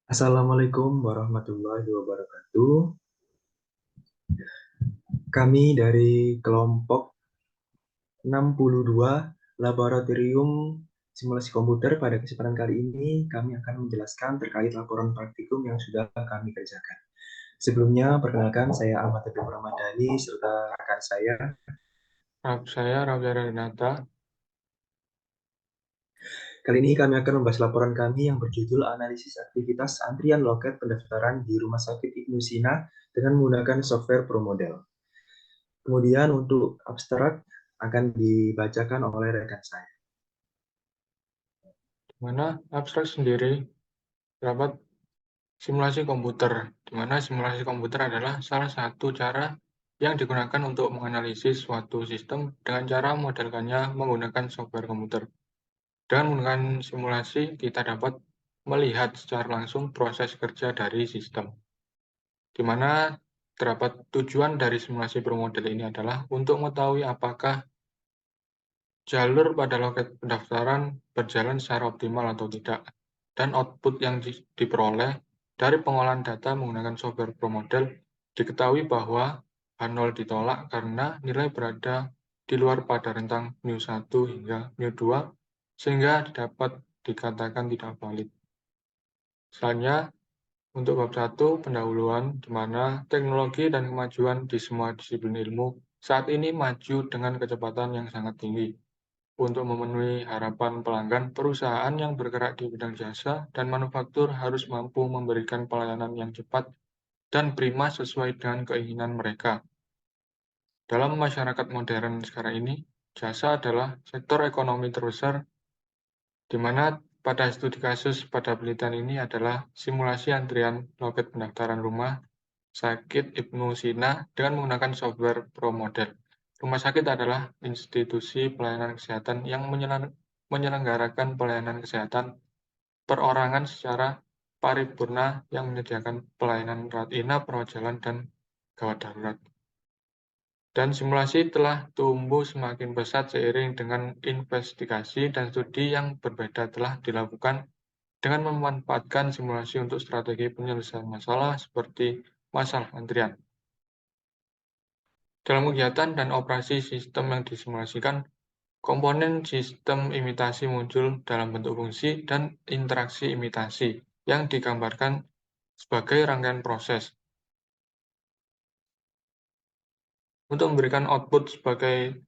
Assalamualaikum warahmatullahi wabarakatuh. Kami dari kelompok 62 Laboratorium Simulasi Komputer pada kesempatan kali ini kami akan menjelaskan terkait laporan praktikum yang sudah kami kerjakan. Sebelumnya, perkenalkan saya Ahmad Teguh Ramadhani serta rekan saya. Saya Raffi Renata. Kali ini kami akan membahas laporan kami yang berjudul Analisis Aktivitas Antrian Loket Pendaftaran di Rumah Sakit Ibnu Sina dengan menggunakan software ProModel. Kemudian untuk abstrak akan dibacakan oleh rekan saya. Di mana abstrak sendiri terdapat simulasi komputer, di mana simulasi komputer adalah salah satu cara yang digunakan untuk menganalisis suatu sistem dengan cara modelkannya menggunakan software komputer. Dengan menggunakan simulasi, kita dapat melihat secara langsung proses kerja dari sistem, di mana terdapat tujuan dari simulasi bermodel ini adalah untuk mengetahui apakah jalur pada loket pendaftaran berjalan secara optimal atau tidak, dan output yang diperoleh dari pengolahan data menggunakan software ProModel diketahui bahwa H0 ditolak karena nilai berada di luar pada rentang mu1 hingga mu2, sehingga dapat dikatakan tidak valid. Selanjutnya, untuk bab 1, pendahuluan, di mana teknologi dan kemajuan di semua disiplin ilmu saat ini maju dengan kecepatan yang sangat tinggi. Untuk memenuhi harapan pelanggan, perusahaan yang bergerak di bidang jasa dan manufaktur harus mampu memberikan pelayanan yang cepat dan prima sesuai dengan keinginan mereka. Dalam masyarakat modern sekarang ini, jasa adalah sektor ekonomi terbesar, di mana pada studi kasus pada penelitian ini adalah simulasi antrian loket pendaftaran rumah sakit Ibnu Sina dengan menggunakan software ProModel. Rumah sakit adalah institusi pelayanan kesehatan yang menyelenggarakan pelayanan kesehatan perorangan secara paripurna yang menyediakan pelayanan rawat inap, rawat jalan, dan gawat darurat. Dan simulasi telah tumbuh semakin pesat seiring dengan investigasi dan studi yang berbeda telah dilakukan dengan memanfaatkan simulasi untuk strategi penyelesaian masalah seperti masalah antrian. Dalam kegiatan dan operasi sistem yang disimulasikan, komponen sistem imitasi muncul dalam bentuk fungsi dan interaksi imitasi yang digambarkan sebagai rangkaian proses. Untuk memberikan output sebagai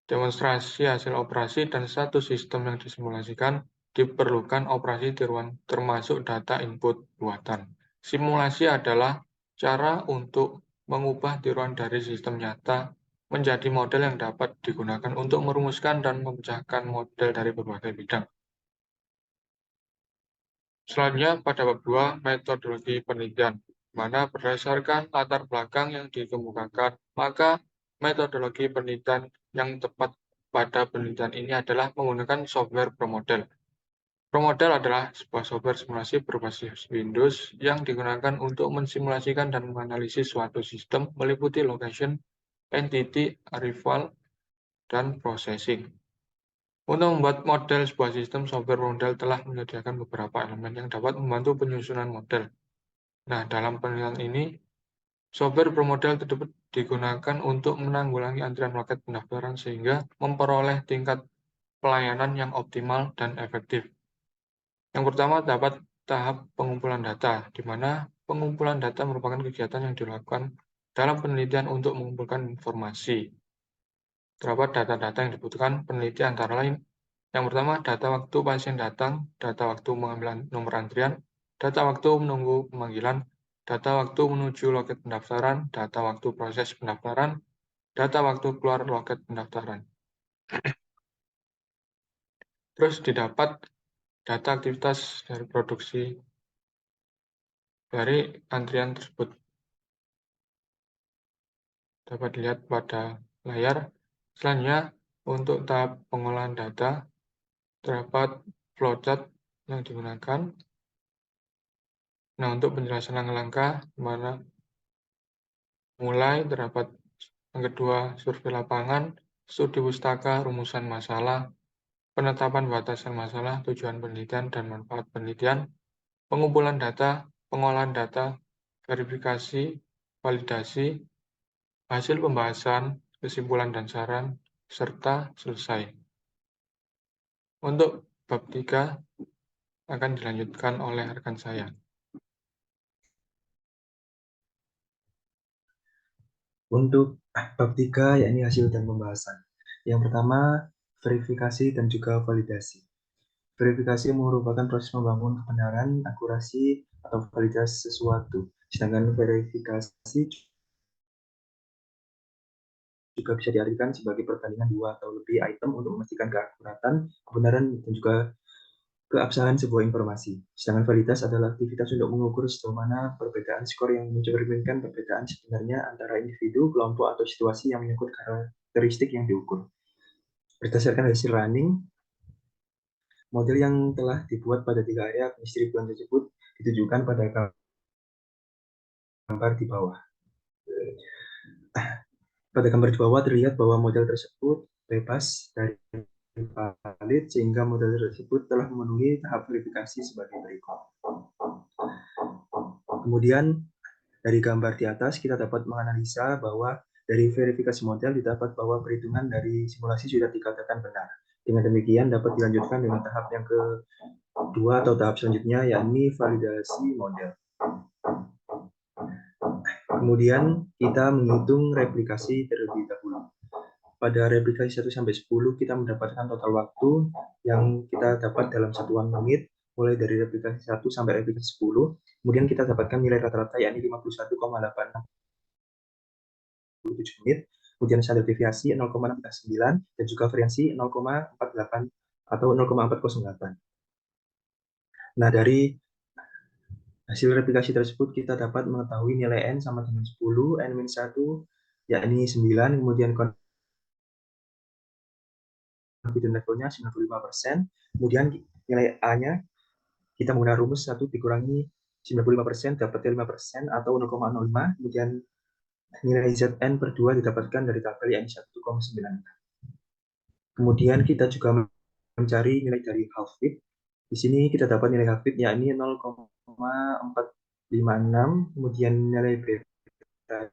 demonstrasi hasil operasi dan satu sistem yang disimulasikan, diperlukan operasi tiruan termasuk data input buatan. Simulasi adalah cara untuk mengubah tiruan dari sistem nyata menjadi model yang dapat digunakan untuk merumuskan dan memecahkan model dari berbagai bidang. Selanjutnya, pada bab 2, metodologi penelitian, mana berdasarkan latar belakang yang dikemukakan, maka metodologi penelitian yang tepat pada penelitian ini adalah menggunakan software ProModel. ProModel adalah sebuah software simulasi berbasis Windows yang digunakan untuk mensimulasikan dan menganalisis suatu sistem meliputi location, entity, arrival, dan processing. Untuk membuat model sebuah sistem, software ProModel telah menyediakan beberapa elemen yang dapat membantu penyusunan model. Nah, dalam penelitian ini, software ProModel tersebut digunakan untuk menanggulangi antrian loket pendaftaran sehingga memperoleh tingkat pelayanan yang optimal dan efektif. Yang pertama, dapat tahap pengumpulan data, di mana pengumpulan data merupakan kegiatan yang dilakukan dalam penelitian untuk mengumpulkan informasi. Terdapat data-data yang dibutuhkan peneliti antara lain. Yang pertama, data waktu pasien datang, data waktu pengambilan nomor antrian, data waktu menunggu pemanggilan, data waktu menuju loket pendaftaran, data waktu proses pendaftaran, data waktu keluar loket pendaftaran. Terus didapat data aktivitas dari produksi dari antrian tersebut. Dapat dilihat pada layar. Selanjutnya, untuk tahap pengolahan data, terdapat flowchart yang digunakan. Nah, untuk penjelasan langkah-langkah, mana mulai terdapat yang kedua, survei lapangan, studi pustaka, rumusan masalah, penetapan batasan masalah, tujuan penelitian, dan manfaat penelitian, pengumpulan data, pengolahan data, verifikasi, validasi, hasil pembahasan, kesimpulan dan saran, serta selesai. Untuk bab 3 akan dilanjutkan oleh rekan saya. Untuk bab 3, yakni hasil dan pembahasan. Yang pertama, verifikasi dan juga validasi. Verifikasi merupakan proses membangun kebenaran, akurasi, atau validitas sesuatu. Sedangkan verifikasi juga bisa diartikan sebagai perbandingan dua atau lebih item untuk memastikan keakuratan, kebenaran, dan juga keabsahan sebuah informasi. Sedangkan validitas adalah aktivitas untuk mengukur sejauh mana perbedaan skor yang mencerminkan perbedaan sebenarnya antara individu, kelompok, atau situasi yang menyangkut karakteristik yang diukur. Berdasarkan hasil running, model yang telah dibuat pada 3 area pendistribusian tersebut ditujukan pada gambar di bawah. Pada gambar di bawah terlihat bahwa model tersebut bebas dari valid sehingga model tersebut telah memenuhi tahap verifikasi sebagai berikut. Kemudian dari gambar di atas kita dapat menganalisa bahwa dari verifikasi model didapat bahwa perhitungan dari simulasi sudah dikatakan benar. Dengan demikian dapat dilanjutkan dengan tahap yang kedua atau tahap selanjutnya, yakni validasi model. Kemudian kita menghitung replikasi terlebih dahulu. Pada replikasi 1-10 kita mendapatkan total waktu yang kita dapat dalam satuan menit, mulai dari replikasi 1 sampai replikasi 10. Kemudian kita dapatkan nilai rata-rata yakni 51,867 menit. Kemudian standar deviasi 0,639 dan juga variansi 0,48 atau 0,408. Nah, dari hasil replikasi tersebut kita dapat mengetahui nilai N sama dengan 10, N-1 yakni 9, kemudian confidence levelnya 95%, kemudian nilai A-nya kita menggunakan rumus 1 dikurangi 95% dapatnya 5% atau 0,05, kemudian nilai Zn per 2 didapatkan dari tabel yang 1,9. Kemudian kita juga mencari nilai dari half fit. Di sini kita dapat nilai half fit yakni 0,456, kemudian nilai beta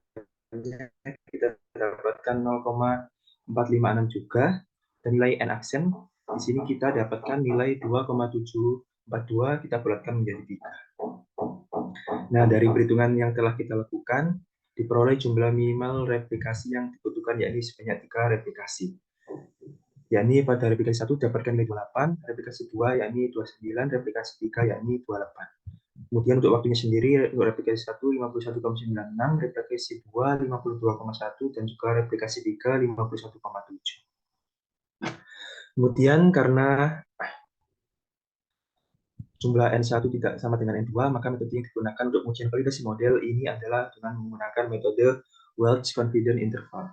kita dapatkan 0,456 juga, dan nilai n aksen di sini kita dapatkan nilai 2,742, kita bulatkan menjadi 3. Nah, dari perhitungan yang telah kita lakukan diperoleh jumlah minimal replikasi yang dibutuhkan yakni sebanyak 3 replikasi. Yakni pada replikasi 1 dapatkan nilai 28, replikasi 2 yakni 29, replikasi 3 yakni 28. Kemudian untuk waktunya sendiri, untuk replikasi 1 51,96, replikasi 2 52,1, dan juga replikasi 3 51,7. Kemudian karena jumlah N1 tidak sama dengan N2, maka metode yang digunakan untuk menguji validasi model ini adalah dengan menggunakan metode Welch Confidence Interval.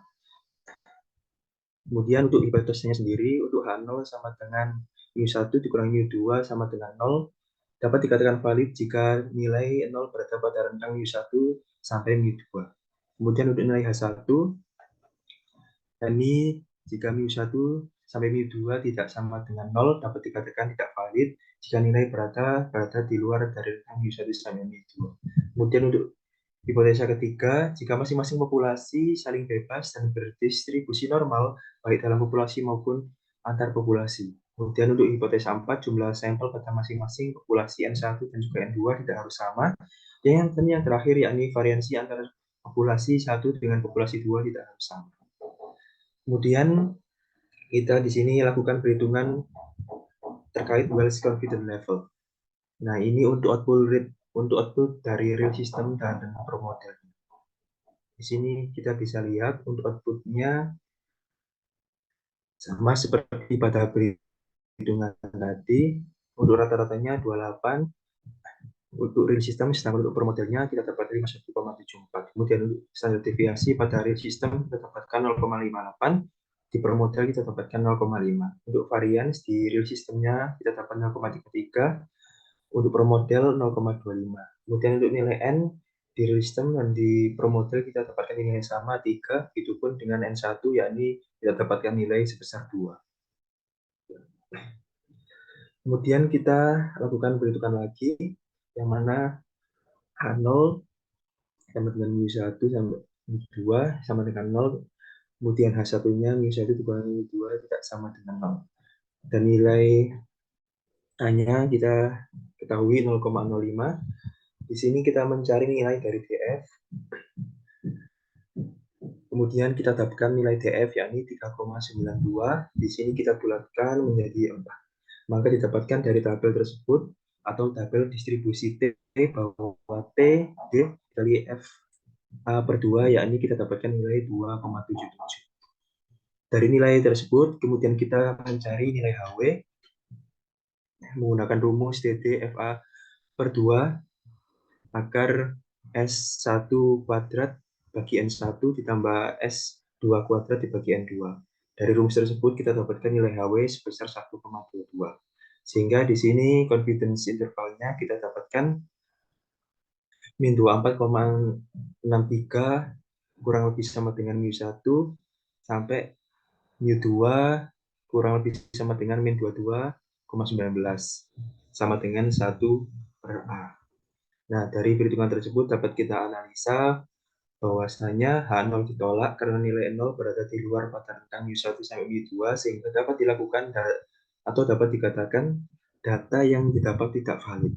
Kemudian untuk hipotesisnya sendiri, untuk H0 sama dengan mu1 dikurangi mu2 sama dengan 0, dapat dikatakan valid jika nilai 0 berada pada rentang mu1 sampai mu2. Kemudian untuk nilai H1, yakni jika mu1 sampai mu2 tidak sama dengan 0, dapat dikatakan tidak valid jika nilai berada di luar dari rentang mu1 sampai mu2. Kemudian untuk hipotesa ketiga, jika masing-masing populasi saling bebas dan berdistribusi normal, baik dalam populasi maupun antar populasi. Kemudian untuk hipotesa 4, jumlah sampel pada masing-masing populasi N1 dan juga N2 tidak harus sama. Dan yang terakhir yakni variansi antara populasi 1 dengan populasi 2 tidak harus sama. Kemudian kita di sini lakukan perhitungan terkait Welch Confidence Level. Nah, ini untuk output dari real system dan pro model. Di sini kita bisa lihat untuk outputnya sama seperti pada perhitungan tadi. Untuk rata-ratanya 28. Untuk real system, sedangkan untuk pro modelnya kita dapat 51,74. Kemudian untuk standar deviasi pada real system kita dapatkan 0,58. Di pro model kita dapatkan 0,5. Untuk variance di real systemnya kita dapat 0,33. Untuk pro model 0,25. Kemudian untuk nilai N di real system dan di pro model kita dapatkan nilai yang sama 3, itu pun dengan N1 yakni kita dapatkan nilai sebesar 2. Kemudian kita lakukan perhitungan lagi yang mana H0 sama dengan mu1 sampai mu2 sama dengan 0, kemudian H1-nya mu1 dikurangi mu2 tidak sama dengan 0. Dan nilai A-nya kita ketahui 0,05. Di sini kita mencari nilai dari DF. Kemudian kita dapatkan nilai DF yakni 3,92. Di sini kita bulatkan menjadi 4. Maka didapatkan dari tabel tersebut atau tabel distribusi T bahwa T D kali F A per 2 yakni kita dapatkan nilai 2,77. Dari nilai tersebut kemudian kita mencari nilai HW menggunakan rumus TD FA per 2 akar S1 kuadrat bagi N1 ditambah S2 kuadrat dibagi N2. Dari rumus tersebut kita dapatkan nilai HW sebesar 1,22. Sehingga di sini confidence intervalnya kita dapatkan min 24,63 kurang lebih sama dengan mu1 sampai mu2 kurang lebih sama dengan min 22,19 sama dengan 1 per A. Nah, dari perhitungan tersebut dapat kita analisa bahwasanya H0 ditolak karena nilai 0 berada di luar pada rentang mu1 sampai mu2 sehingga dapat dilakukan atau dapat dikatakan data yang didapat tidak valid.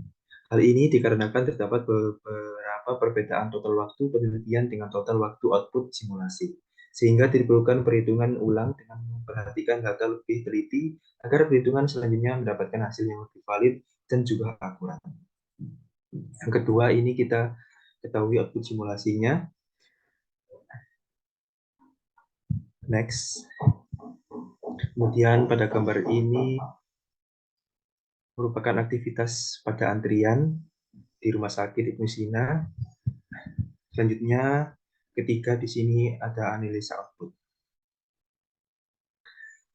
Hal ini dikarenakan terdapat beberapa perbedaan total waktu penelitian dengan total waktu output simulasi. Sehingga diperlukan perhitungan ulang dengan memperhatikan data lebih teliti agar perhitungan selanjutnya mendapatkan hasil yang lebih valid dan juga akurat. Yang kedua, ini kita ketahui output simulasinya. Next. Kemudian pada gambar ini merupakan aktivitas pada antrian di Rumah Sakit Ibnu Sina. Selanjutnya, ketiga di sini ada analisa output.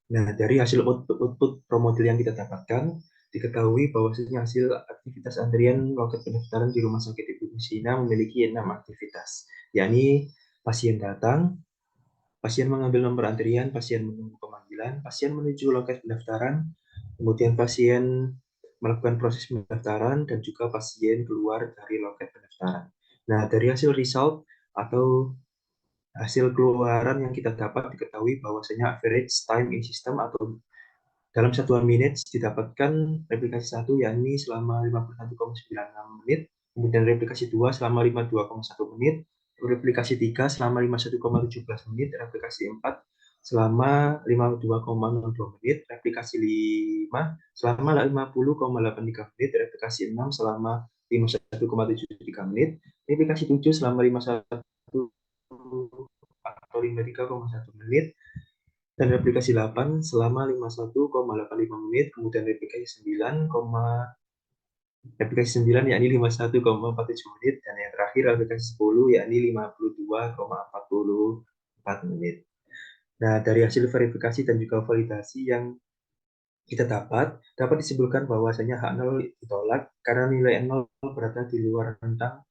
Nah, dari hasil output promodel yang kita dapatkan, diketahui bahwasanya hasil aktivitas antrian loket pendaftaran di Rumah Sakit Ibnu Sina memiliki 6 aktivitas, yakni pasien datang, pasien mengambil nomor antrian, pasien menunggu pemanggilan, pasien menuju loket pendaftaran, kemudian pasien melakukan proses pendaftaran, dan juga pasien keluar dari loket pendaftaran. Nah, dari hasil result atau hasil keluaran yang kita dapat diketahui bahwasanya average time in system atau dalam satuan menit didapatkan replikasi 1 yakni selama 51,96 menit, kemudian replikasi 2 selama 52,1 menit, replikasi 3 selama 51,17 menit, replikasi 4 selama 52,02 menit, replikasi 5 selama 50,83 menit, replikasi 6 selama 51,73 menit, replikasi 7 selama 51 atau 53,1 menit, dan replikasi 8 selama 51,85 menit, kemudian replikasi 9 yakni 51,47 menit, dan yang terakhir replikasi 10 yakni 52,44 menit. Nah, dari hasil verifikasi dan juga validasi yang kita dapat disimpulkan bahwasanya H0 ditolak karena nilai 0 berada di luar rentang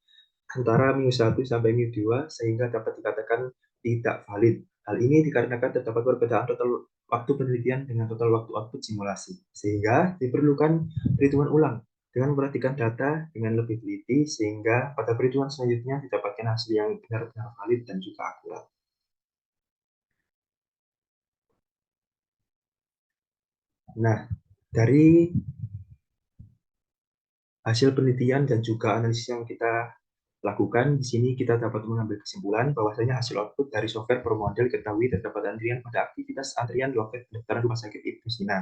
antara mu1 sampai mu2 sehingga dapat dikatakan tidak valid. Hal ini dikarenakan terdapat perbedaan total waktu penelitian dengan total waktu output simulasi, sehingga diperlukan perhitungan ulang dengan memperhatikan data dengan lebih teliti sehingga pada perhitungan selanjutnya didapatkan hasil yang benar-benar valid dan juga akurat. Nah, dari hasil penelitian dan juga analisis yang kita lakukan, di sini kita dapat mengambil kesimpulan bahwasanya hasil output dari software promodel ketahui terdapat antrian pada aktivitas antrian loket pendaftaran Rumah Sakit Ibnu Sina,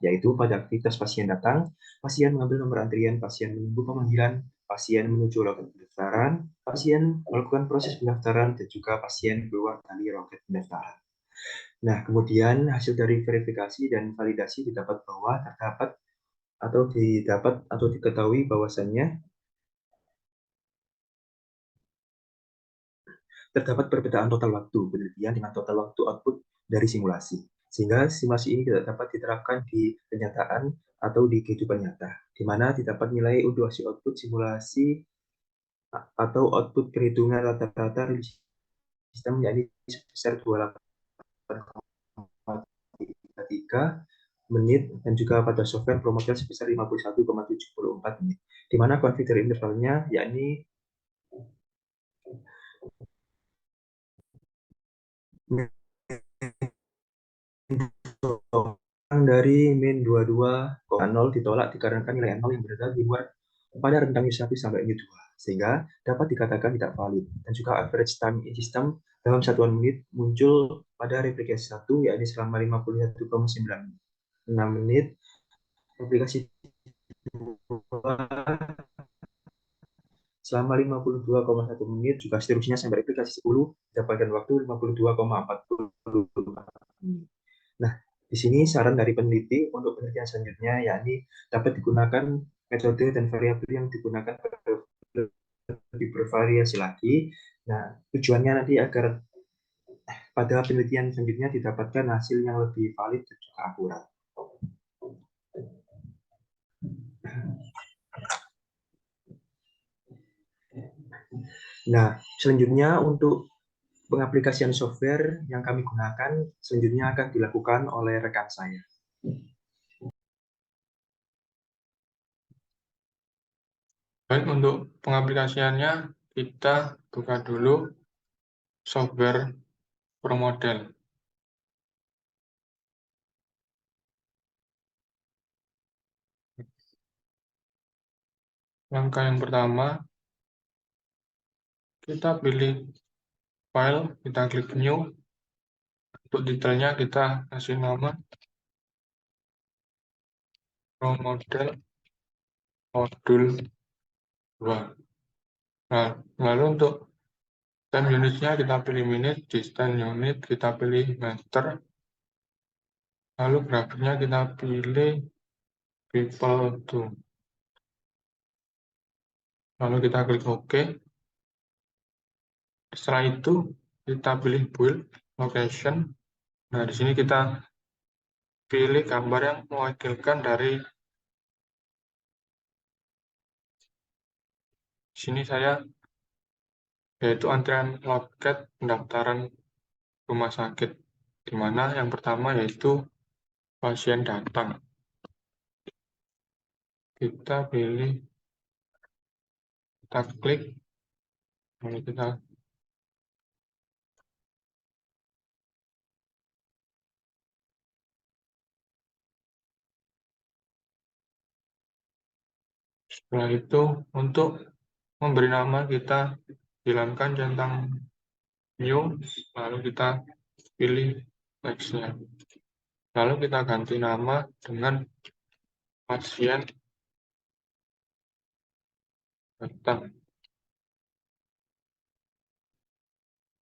yaitu pada aktivitas pasien datang, pasien mengambil nomor antrian, pasien menunggu pemanggilan, pasien menuju loket pendaftaran, pasien melakukan proses pendaftaran, dan juga pasien keluar dari loket pendaftaran. Nah, kemudian hasil dari verifikasi dan validasi didapat bahwa didapat atau diketahui bahwasannya terdapat perbedaan total waktu penelitian dengan total waktu output dari simulasi. Sehingga simulasi ini tidak dapat diterapkan di kenyataan atau di kehidupan nyata, di mana didapat nilai untuk hasil output simulasi atau output perhitungan rata-rata sistem yakni sebesar 28,33 menit dan juga pada software ProModel sebesar 51,74 menit. Di mana configure intervalnya yakni dari min 22,0 ditolak dikarenakan nilai 0 yang berada di luar pada rentang min 1 sampai min 2, sehingga dapat dikatakan tidak valid. Dan juga average time in system dalam satuan menit muncul pada replikasi 1, yakni selama 51,96 menit, replikasi 2 selama 52,1 menit, juga seterusnya sampai replikasi 10 dapatkan waktu 52,40 menit. Nah, di sini saran dari peneliti untuk penelitian selanjutnya, yakni dapat digunakan metode dan variabel yang digunakan lebih bervariasi lagi. Nah, tujuannya nanti agar pada penelitian selanjutnya didapatkan hasil yang lebih valid dan juga akurat. Nah, selanjutnya untuk pengaplikasian software yang kami gunakan selanjutnya akan dilakukan oleh rekan saya. Baik, untuk pengaplikasiannya kita buka dulu software ProModel. Langkah yang pertama, kita pilih file, kita klik new. Untuk detailnya kita kasih nama ProModel modul 2. Nah, lalu untuk time unitnya kita pilih menit, distance unit kita pilih meter, lalu grafiknya kita pilih people to. Lalu kita klik OK. Setelah itu kita pilih build location. Nah, di sini kita pilih gambar yang mewakilkan dari sini saya, yaitu antrian loket pendaftaran rumah sakit, di mana yang pertama yaitu pasien datang. Kita pilih, kita klik, lalu kita setelah itu untuk memberi nama kita hilangkan centang new, lalu kita pilih teksnya. Lalu kita ganti nama dengan pasien datang.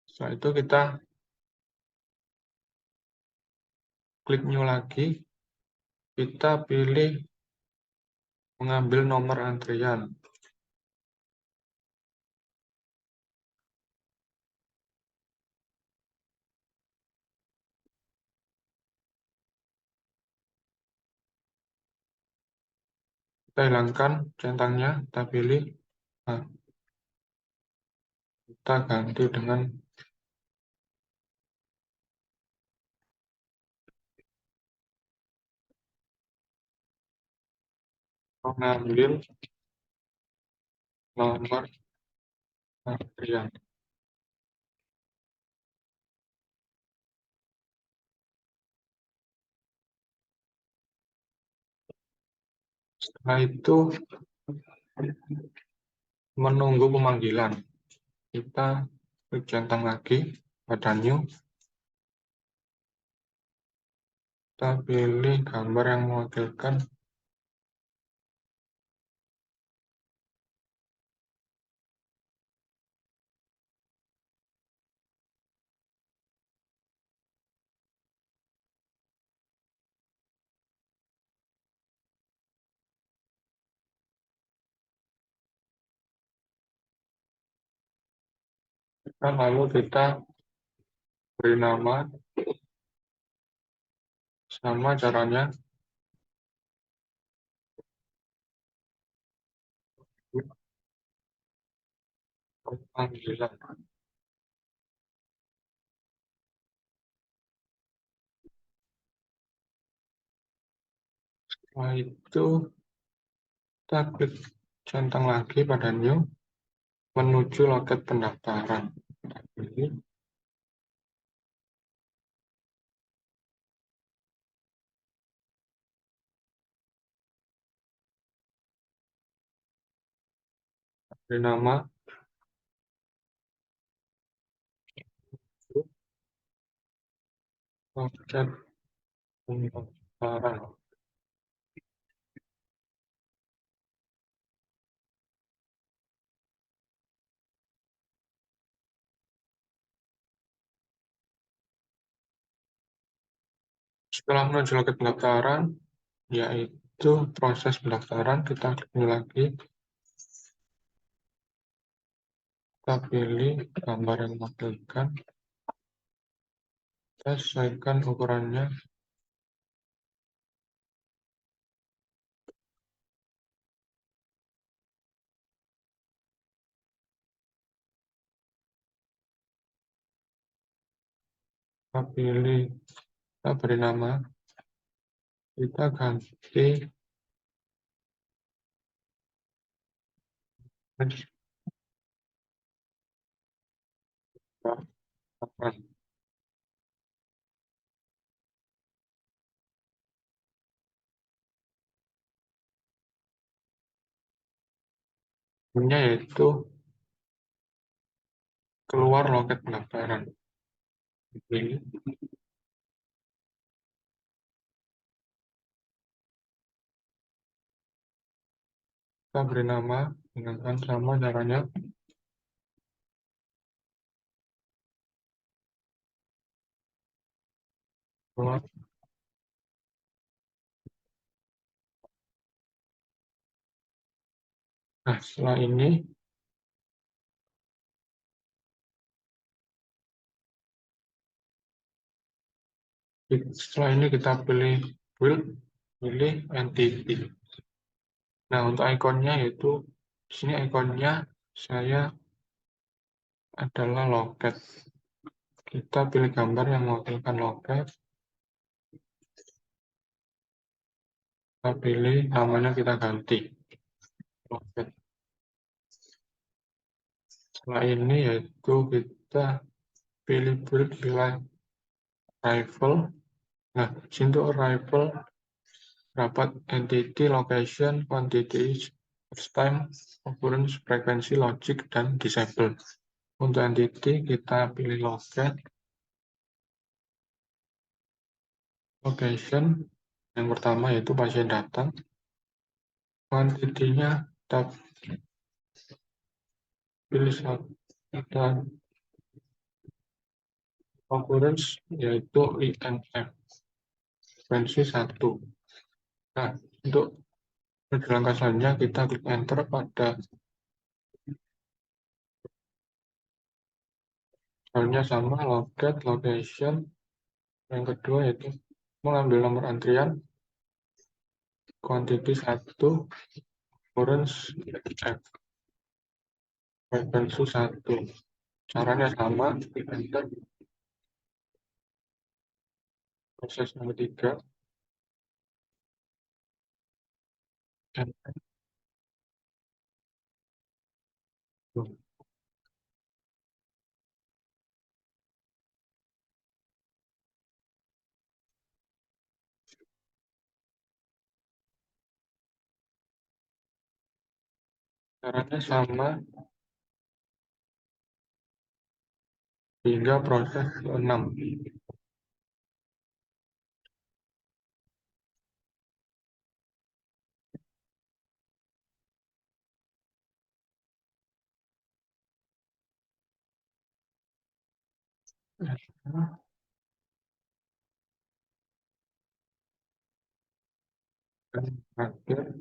Setelah itu kita klik new lagi, kita pilih mengambil nomor antrian. Kita hilangkan centangnya, kita pilih, nah, kita ganti dengan mengambil nomor antrian. Setelah itu menunggu pemanggilan. Kita klik centang lagi pada new. Kita pilih gambar yang mewakilkan lalu kita beri nama. Sama caranya panggilan. Setelah itu kita klik centang lagi pada new menuju loket pendaftaran. Kita pilih beri nama loket pendaftaran. Setelah menuju loket pendaftaran, yaitu proses pendaftaran, kita klik new lagi. Kita pilih gambar yang mewakilkan. Kita sesuaikan ukurannya. Kita pilih, kita beri nama. Kita ganti yaitu keluar loket pendaftaran. Pilih. Kita beri nama, gunakan sama caranya. Keluar. Nah, setelah ini kita pilih build, pilih entity. Nah, untuk ikonnya yaitu di sini ikonnya saya adalah loket. Kita pilih gambar yang mewakilkan loket. Kita pilih namanya, kita ganti loket. Setelah ini yaitu kita pilih build, pilih arrival. Nah, untuk arrival dapat entity, location, quantity, first time, occurrence, frekuensi, logic, dan disable. Untuk entity kita pilih loket, location yang pertama yaitu pasien datang, quantity-nya kita pilih kita occurrence yaitu INF, frekuensi 1. Nah, untuk langkah selanjutnya kita klik enter pada soalnya sama loket, location. Yang kedua yaitu mengambil nomor antrian, quantity 1, occurrence F, frekuensi 1. Caranya sama, klik enter. Proses nomor 3. Enter. Caranya sama hingga proses 6. Dan terakhir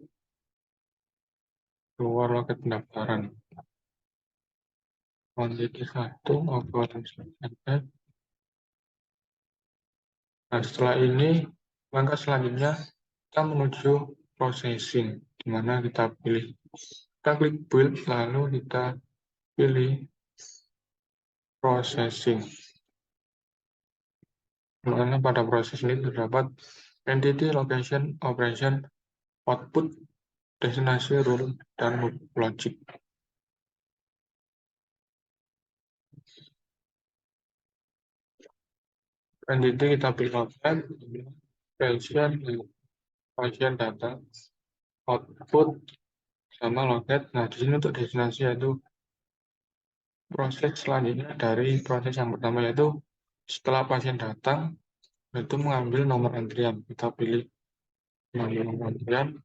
keluar loket pendaftaran. Quantity 1, occurrence F. Nah, setelah ini langkah selanjutnya kita menuju processing, di mana kita klik build, lalu kita pilih processing. Dimana pada proses ini terdapat entity, location, operation, output, destinasi, rule, dan logic. Entity kita pilih loket, passion data, output, sama loket. Nah, di sini untuk destinasi yaitu proses selanjutnya dari proses yang pertama, yaitu setelah pasien datang, itu mengambil nomor antrian. Kita pilih mengambil nomor antrian.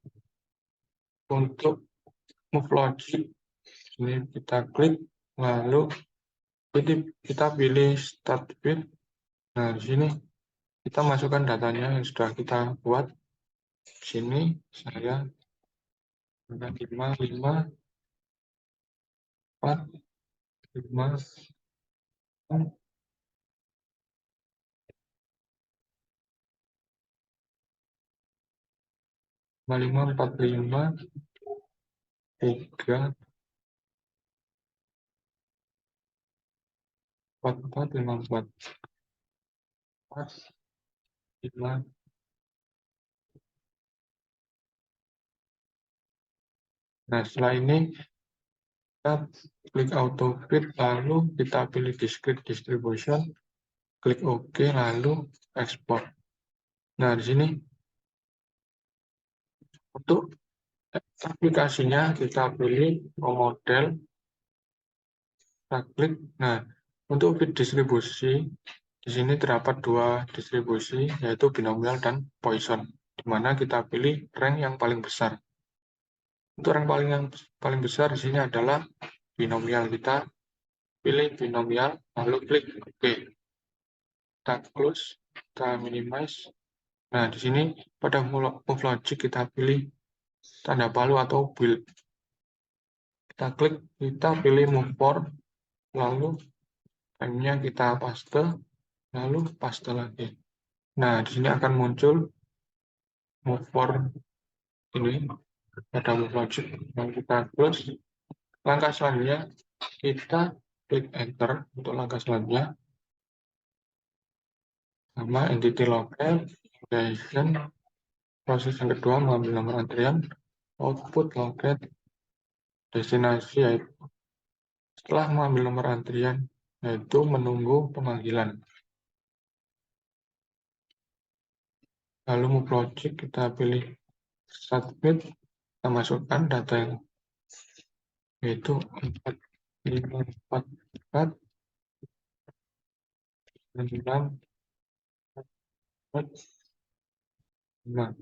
Untuk move logic, ini kita klik, lalu kita pilih start with. Nah, di sini kita masukkan datanya yang sudah kita buat. Di sini saya 5, 5, 4, 5, 5, 4, 5, 3, 4, 4, 5, 4, 5. Nah, setelah ini kita klik auto fit, lalu kita pilih discrete distribution, klik OK, lalu export. Nah, di sini untuk aplikasinya kita pilih model, kita klik. Nah, untuk fit distribusi di sini terdapat dua distribusi, yaitu binomial dan Poisson, di mana kita pilih rank yang paling besar. Untuk rank yang paling besar di sini adalah binomial. Kita pilih binomial, lalu klik OK. Kita close, kita minimize. Nah, di sini pada move logic kita pilih tanda palu atau build. Kita klik, kita pilih move for, lalu time-nya kita paste, lalu paste lagi. Nah, di sini akan muncul move for ini pada move logic. Yang kita close. Langkah selanjutnya kita klik enter untuk langkah selanjutnya. Sama entity local, location. Proses yang kedua mengambil nomor antrian, output loket, destinasi, yaitu setelah mengambil nomor antrian, yaitu menunggu pemanggilan. Lalu move logic, kita pilih submit, kita masukkan data yang yaitu 4, 5, 4, 4, 9, 4, 5.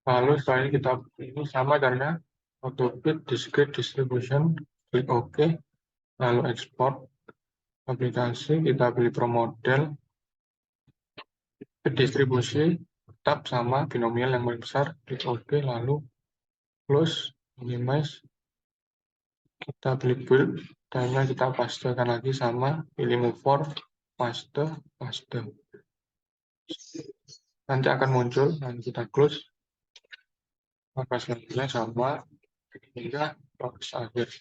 Lalu setelah ini kita ini sama caranya, autofit, discrete distribution, klik OK, lalu export aplikasi, kita pilih pro model, distribusi tetap sama binomial yang paling besar, klik OK, lalu close, minimize, kita pilih build, time-nya kita pastekan lagi sama, pilih move for, paste, paste. Nanti akan muncul, nanti kita close, maka selanjutnya sama, hingga proses akhir.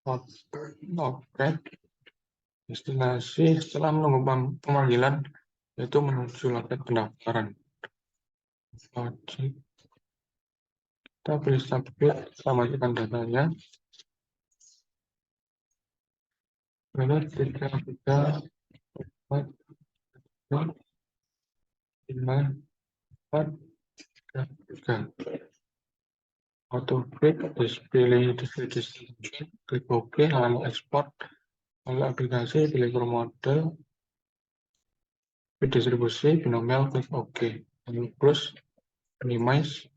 Oke, destinasi setelah menunggu pemanggilan, yaitu menuju loket pendaftaran. Kita pilih submit, kita masukkan datanya. Lalu 3, 3, 4, 5, 4, 3. Autofit, pilih distribution, klik OK, lalu export, lalu aplikasi, pilih pro model, distribusi, binomial, klik OK, lalu close, minimize,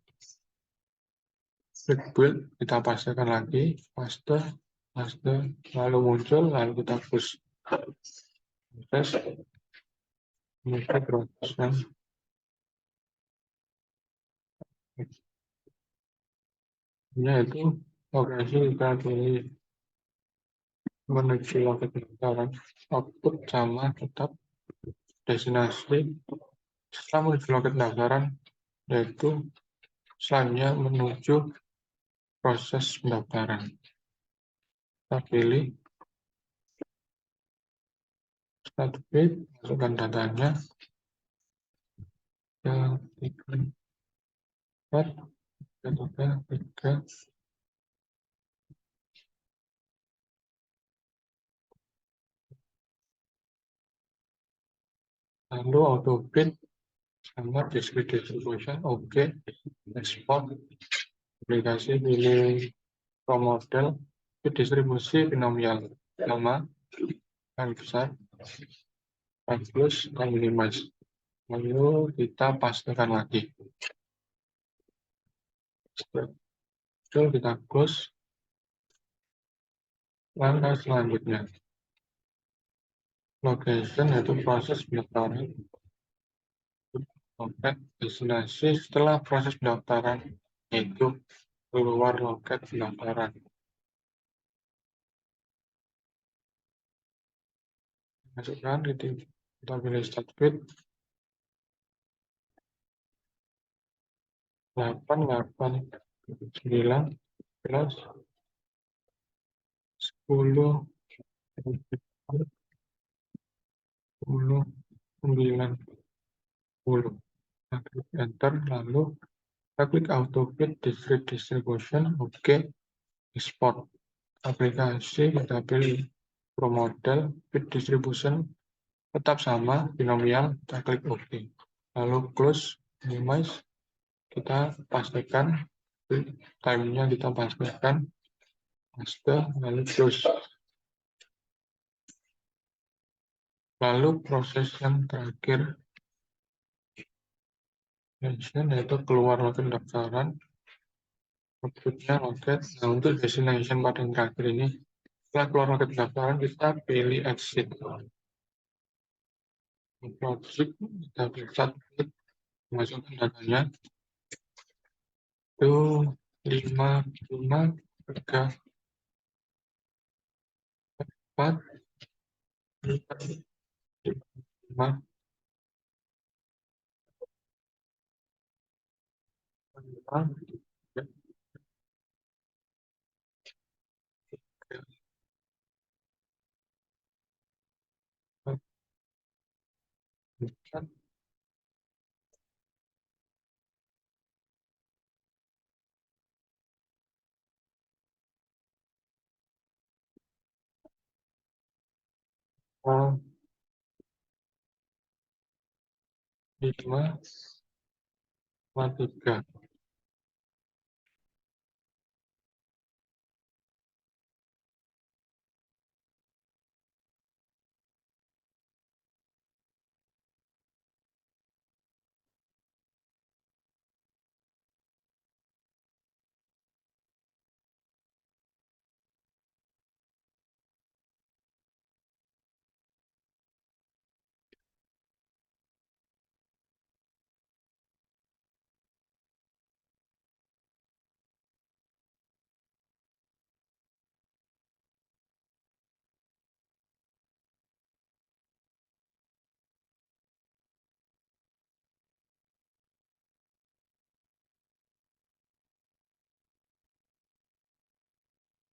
klik build, kita pastikan lagi, paste, paste, lalu muncul, lalu kita push. Proses, ini prosesnya. Yaitu lokasi kita pilih menuju loket pendaftaran, output sama tetap destinasi. Setelah menuju loket pendaftaran, yaitu selanjutnya menuju proses pendaftaran. Kita pilih Startbit, masukkan datanya ke 3, lalu autobit sama discrete distribution, oke, export, aplikasi pilih from model, distribusi binomial, sama, yang besar, plus, dan minimize. Lalu kita pastikan lagi. Setelah kita close, langkah selanjutnya. Location yaitu proses pendaftaran. Loket destinasi setelah proses pendaftaran yaitu keluar loket pendaftaran. Masukkan kita pilih start bit 889 plus 10 10 90. Kita klik enter, lalu kita klik auto fit discrete distribution, oke, export aplikasi, kita pilih pro model fit distribution tetap sama binomial, kita klik oke, lalu close, minimize, kita pastikan time-nya, kita pastikan paste, lalu close. Lalu proses yang terakhir yaitu keluar loket pendaftaran, outputnya loket. Nah, untuk destination pada yang terakhir ini, setelah keluar loket pendaftaran, kita pilih exit. Project, kita bisa masukkan datanya. Itu 5, 3, 4, 5, 4, Oh, 5, 3.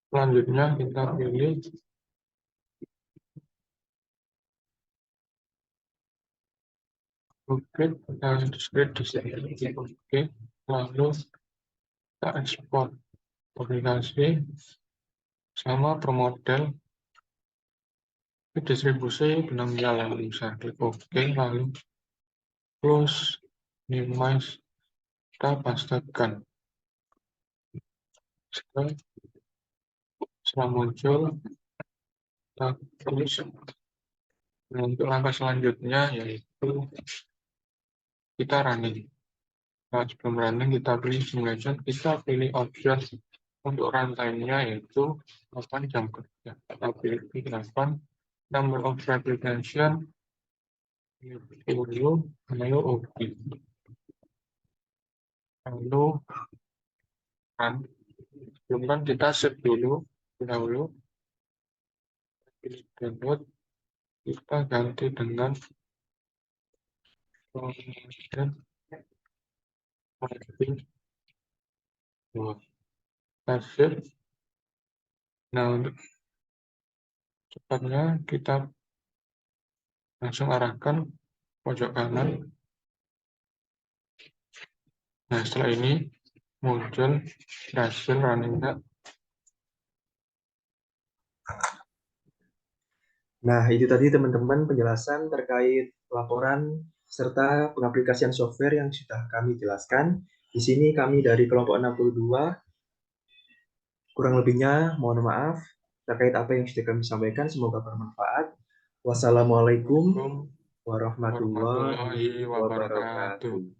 Selanjutnya kita pilih bukit dan discrete distribution. Oke, lalu kita ekspor aplikasi sama per model distribusi binomial, lalu bisa klik oke, lalu close, minimize, kita pastikan. Setelah muncul, kita tulis. Nah, untuk langkah selanjutnya yaitu kita running. Nah, sebelum running kita pilih simulation, kita pilih option untuk runtime-nya yaitu 8 jam kerja. Kita pilih 8, number of application 10, lalu OK. Lalu run. Sebelum kan kita save dulu, dahulu. Pilih download, kita ganti dengan dan kita save. Nah, untuk cepatnya kita langsung arahkan pojok kanan. Nah, setelah ini muncul hasil running gag. Nah, itu tadi teman-teman penjelasan terkait laporan serta pengaplikasian software yang sudah kami jelaskan. Di sini kami dari kelompok 62, kurang lebihnya mohon maaf terkait apa yang sudah kami sampaikan, semoga bermanfaat. Wassalamualaikum Assalamualaikum warahmatullahi warahmatullahi wabarakatuh. wabarakatuh.